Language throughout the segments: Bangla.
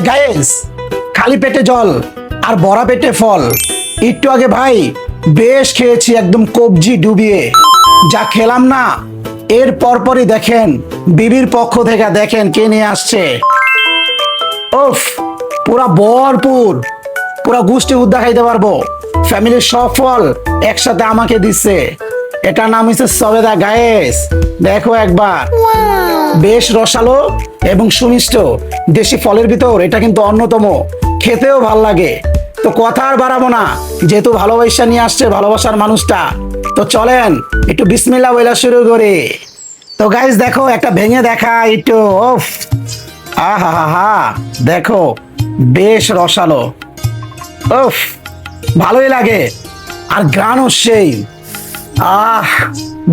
গাইস, খালি পেটে জল আর ভরা পেটে ফল। একটু আগে ভাই বেশ খেয়েছি একদম কবজি ডুবিয়ে। যা খেলাম না, এর পরপরই দেখেন বিবির পক্ষ থেকে দেখেন কে নিয়ে আসছে। উফ, পুরা ভরপুর, পুরা গুষ্টি উদ্দা খাইতে পারবো। ফ্যামিলির সব ফল একসাথে আমাকে দিচ্ছে। এটার নাম হচ্ছে সবেদা গায়েস। দেখো একবার, বেশ রসালো এবং সুমিষ্ট। দেশি ফলের ভিতর এটা কিন্তু অন্যতম, খেতেও ভাল লাগে। তো কথা আর বাড়াবো না, যেহেতু ভালোবাসা নিয়ে আসছে ভালোবাসার মানুষটা, তো চলেন একটু বিসমিল্লাহ বইলা শুরু করি। তো গাইস দেখো, একটা ভেঙে দেখা একটু। ওফ, আহা হা হা, দেখো বেশ রসালো। উফ, ভালোই লাগে আর গ্রানও সেই।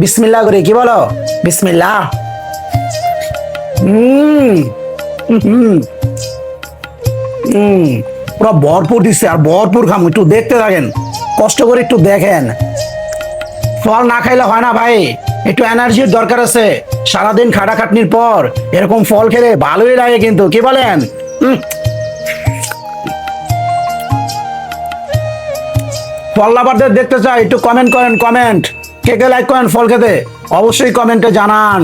বিসমিল্লাহ করে, কি বলো? বিসমিল্লাহ। হুম হুম হুম পুরো ভরপুর দিচ্ছে আর ভরপুর খাম। একটু দেখতে থাকেন, কষ্ট করে একটু দেখেন। ফল না খাইলে হয় না ভাই, একটু এনার্জির দরকার আছে। সারাদিন খাটাখাটনির পর এরকম ফল খেলে ভালোই লাগে কিন্তু, কি বলেন? ফল লাভারদের দেখতে চাই, একটু কমেন্ট করেন। কমেন্ট কে কে লাইক করেন ফল খেতে, অবশ্যই কমেন্টে জানান।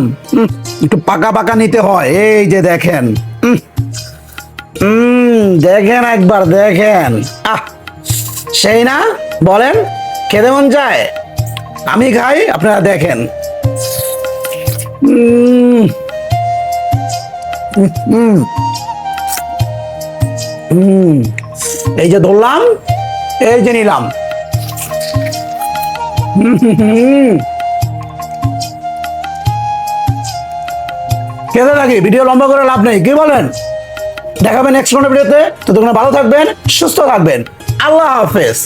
একটু পাকা পাকা নিতে হয়। এই যে দেখেন, দেখেন একবার, দেখেন। সেই না বলেন, খেতে মন চায়? আমি খাই, আপনারা দেখেন। উম, উম, উম, এই যে ধরলাম, এই যে নিলাম। খেতে থাকি, ভিডিও লম্বা করে লাভ নেই, কি বলেন? দেখাবেন নেক্সট কোনো ভিডিওতে। তো তোমরা ভালো থাকবেন, সুস্থ থাকবেন। আল্লাহ হাফেজ।